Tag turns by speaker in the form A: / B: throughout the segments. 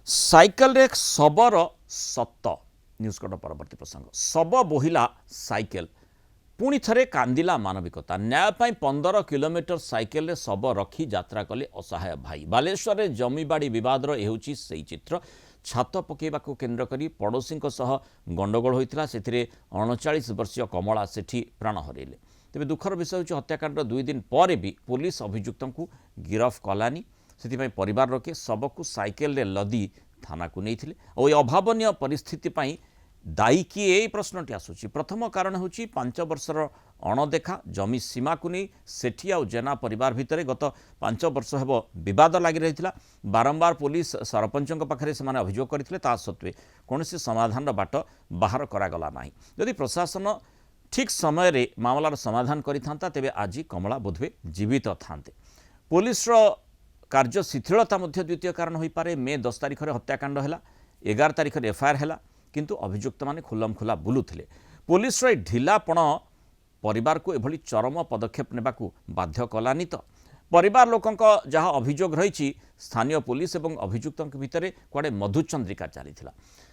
A: Cycle रे शबर सत news cut परवर्ती प्रसंग शब बोहिला साइकेल पुणी थे कांदिला मानविकता न्याय 15 किलोमीटर साइकेल रे शब रखी यात्रा कले असहाय भाई बालेश्वर में जमीबाड़ी विवादर यह से चित्र छात पकेबा केन्द्र कर पड़ोशी गंडगोल होता से 39 वर्षीय कमला सेठी प्राण हरइले। तेज दुखर विषय हूँ हत्याकांड 2 दिन पर भी पुलिस अभियुक्त को गिरफ कलानी से परिवार लोके शब को साइकेल रे लदी थाना को नहीं और अभावन परिस्थिति दायी किए यही प्रश्नटी आसूची। प्रथम कारण हूँ 5 वर्षर अणदेखा जमी सीमा को नहीं सेठी आ जेना परिवार भितर गत 5 वर्ष हेब विवाद लगी रही बारंबार पुलिस सरपंच पाखे से अभियोग करते सत्वे कौन समाधान बाट बाहर करागला ना। यदि प्रशासन ठीक समय रे मामलार समाधान करिथांता तेबे आज कमला बोधवे जीवित थांते। पुलिस कार्य शिथिलता द्वितीय कारण हो पारे। मे 10 तारिख में हत्याकांड है 11 तारिख में एफआईआर है किंतु अभियुक्त माने खुल्लम खुला बुलुथिले। पुलिस ढिलापण परिवार को एभली चरम पदक्षेप नेबाकू बाध्य कलानी। तो परिवार लोकंक जहाँ अभियोग रही स्थानीय पुलिस एवं अभियुक्त भितर कुआडे मधुचंद्रिका चली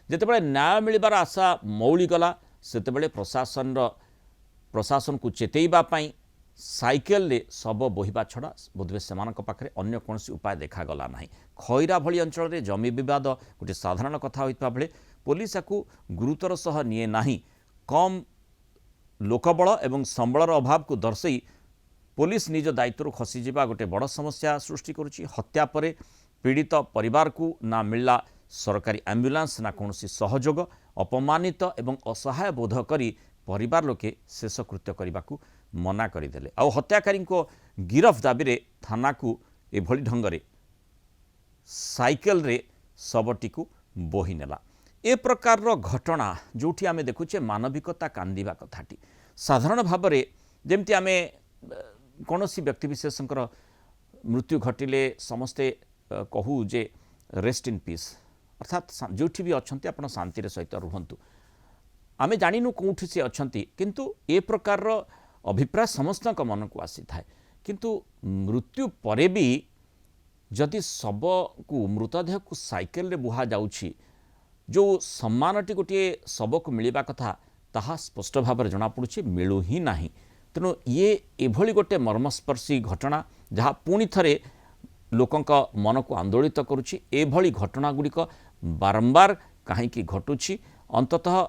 A: जितेबाला न्याय मिलबार आशा मौली गला सेतेबेले प्रशासन को चेतैवाई साइकेल रे शब बोहिबा छड़ा बोधवे सेमानक पाखरे अन्य कौन उपाय देखागला ना। खैरा भली अंचल रे जमी विवाद गोटे साधारण कथा होता बेले पुलिस याकू गुरुतर सह निए नाही। कम लोकबल एवं संबलर अभाव को दर्शई पुलिस निज दायित्व खसीजा गोटे बड़ समस्या सृष्टि करुच्ची। हत्या परे पीड़ित परिवार को ना मिलला सरकारी एम्बुलेंस ना कौन सहयोग अपमानित एवं असहाय बोध करी परिवार लोके शेषकृत्य करने को मना करदे। आ हत्याकारी को गिरफ दाबी रे थाना को एभली ढंगरे साइकेल रे शबटी को बोही नेला। ए प्रकार घटना जोठी आमे देखुचे मानविकता कांदिबा कथाटी साधारण भाव में जमती आमे कौनसी व्यक्तिविशेषकर मृत्यु घटिले समस्ते कहू जे रेस्ट इन पीस अर्थात जोठी भी अच्छा आप शांति सहित रुहतु। आमे जानिनु कौटी से अच्छा किंतु ए प्रकार अभिप्राय समस्त मन को आसी थाए किंतु मृत्यु परे भी जदि शब को मृतदेह को साइकेल रे बुहा जाउछि जो सम्मानटी गोटे शब को मिलवा कथा ताहा स्पष्ट भाव में जनापड़ी मिलू ही ना। तेणु ये एभली गोटे मर्मस्पर्शी घटना जहाँ पुणी थे लोकंक मन को आंदोलित करुच्ची। एभली घटना गुड़िक बारंबार कहीं घटुची अंततः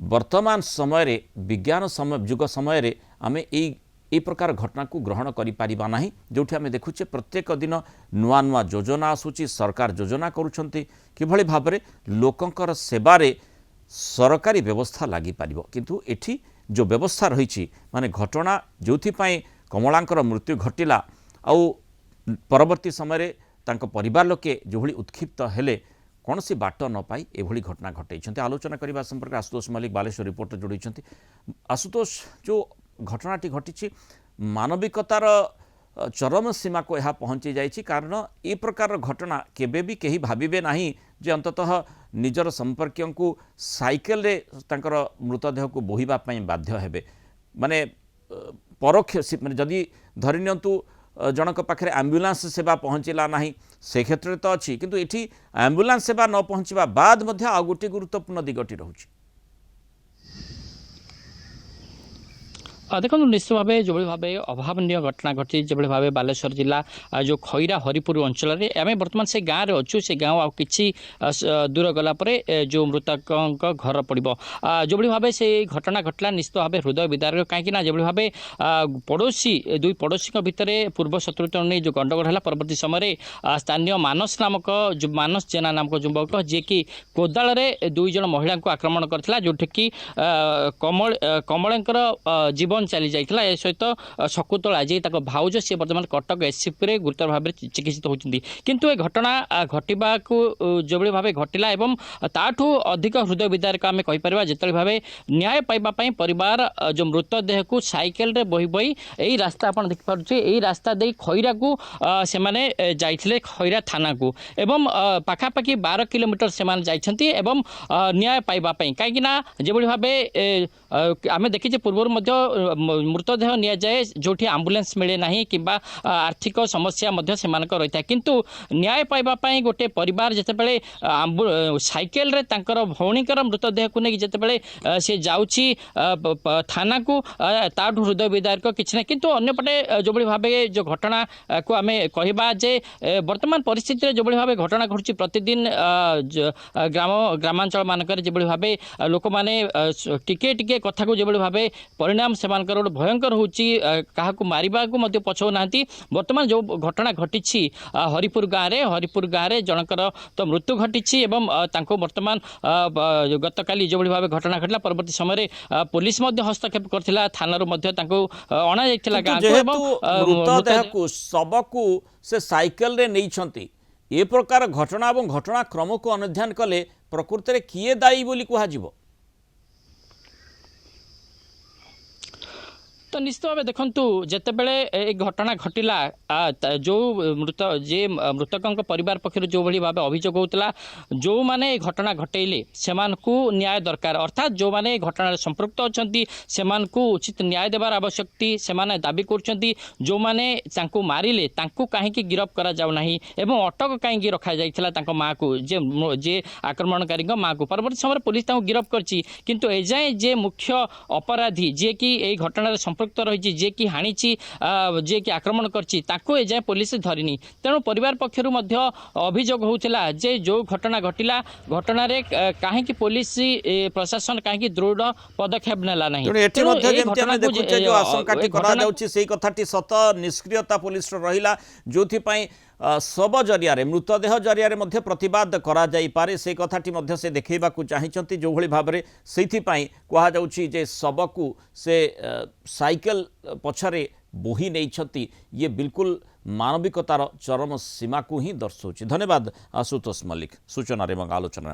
A: वर्तमान समय रे विज्ञान समय युग समय रे आमे ए प्रकार घटना को ग्रहण करिपारिबा नाही। जोठी आमे देखुचे प्रत्येक दिन नुआ नुआ योजना आसुची सरकार योजना करुछंती किभली भाव में लोकंकर सेवारे सरकारी व्यवस्था लागि पारिबो किंतु एठी जो व्यवस्था रही माने घटना जोथिपाई कमलांकर मृत्यु घटिला आउ परवर्ती समय रे तांको परिवार लोके जोभली उत्क्षिप्त हेले कौन सी बाट न पाई एभली घटना घटई। आलोचना करने संपर्क आशुतोष मल्लिक बालेश्वर रिपोर्टर जोड़ी। आशुतोष जो घटनाटी घटी मानविकतार चरम सीमा को यह पहुँची जाइए कारण ए प्रकार घटना केबे भी कहीं भाविबे नहीं जे अंततः निजर संपर्क को साइकेल रे तांकर मृतदेह को बोहिबा पई बाध्य हेबे माने परोक्ष जदि धरिनियंतु जनक पाखे एम्बुलेंस सेवा पहुँचला ना से क्षेत्र तो अच्छी किंतु एठी एम्बुलेंस सेवा न पहुँचवा बाद मध्य आ गोटे गुरुत्वपूर्ण दिगटी रोचे।
B: देखो निश्चित भाव जो भाव अभावन घटना घटी जो भाव बालेश्वर जिला जो खैरा हरिपुर अंचल आम बर्तमान से गाँव में अच्छु से गाँव कि दूर गलापर जो मृतक घर पड़ो जो भाव से घटना घटला निश्चित भाव हृदय विदारक कहीं जो भाव पड़ोशी दुई पड़ोशी भितर पूर्व शत्रुता नहीं जो गंडगोल है परवर्ती समय स्थानीय मानस नामक मानस जेना नामक युवक जी कि कोदाल दुई जन महिला को आक्रमण करता जोठी कि कमलंकर जीवन चली जाइए ए सहित शकुतला आज भाउज सी बर्तमान कटक एससीपी गुरुतर भाव में चिकित्सित होती किंतु ए घटना घटवा जो भाव घटला एवं ताठू अधिक हृदय विदारक आम कहीपर जिते भाव न्याय पाइबापी परिवार जो मृतदेह को साइकेल रे बोही बोही यही रास्ता आप देखिपे यही रास्ता दे खैरा को से जाइए खैरा थाना को एवं पाखापाखि 12 किलोमीटर से न्याय पाइबापी कहीं जो भाव आम देखीचे पूर्व मृतदेह नि जाए जो आंबुलांस मिले ना कि आर्थिक समस्या रही है किंतु न्याय पाइबापी गोटे परिवार जितेबाला साइकेल रे तांकर भौणीकर मृतदेह को लेकिन जितेबाला सी जाऊँगी थाना को ताठू हृदय विदारक किसी ना किंतु अन्यपटे जो भाव जो घटना को आम कहवा जे वर्तमान परिस्थिति जो भाव घटना घटुची प्रतिदिन ग्रामांचल मानक जो भाव लोक मैंने टिके टिके कथा को जो भाव परिणाम से गोटे भयंकर होची क्या मारिबा को पछौ ना वर्तमान जो घटना घटी हरिपुर गाँव में जनकर तो मृत्यु घटी वर्तमान गतकाली जो भाव घटना घटला परवर्ती समय पुलिस हस्तक्षेप करथिला थानारू अणा जाइथिला
A: मृतदेह को शव को से साइकेल रे नहीं ए प्रकार घटना और घटनाक्रम को अनुध्यान कले प्रकृत में किए दायी बोली कहुब
B: तो निश्चित भाव देखु जितेबले ये घटना घटला जो मृतकों परिवार पक्षर जो भाव अभियोग होता जो मैंने घटना घटेले से न्याय दरकार अर्थात जो मैंने घटना संपृक्त अच्छा से उचित न्याय देवार आवश्यकता से दाबी कर जो मैंने मारिले कहीं गिरफ करा जाऊ नहीं एवं अटक कहीं रखा जाता माँ को जे आक्रमणकारी माँ को परवर्ती समय पुलिस गिरफ करछि किंतु एजाए जे मुख्य अपराधी जे कि घटना संपृक्त रही जे कि हाणी जे कि आक्रमण कर पुलिस धरिनी तेणु परिवार पक्षर अभियोग होता जे जो घटना घटला घटना कहीं पुलिस प्रशासन कहीं दृढ़ पदक्षेप नेला नहीं
A: कथाटी सत निष्क्रियता पुलिस रहिला जो शव जरिया मृतदेह जरिया प्रतिवाद करा जाई पारे से कथाटी से देखा चाहती जो भाव में से कहुच्छी जे शव को से साइकेल पछरे बोही नहीं ये बिल्कुल मानविकतार चरम सीमा को ही दर्शाଉଛି। धन्यवाद आशुतोष मल्लिक सूचना और आलोचना।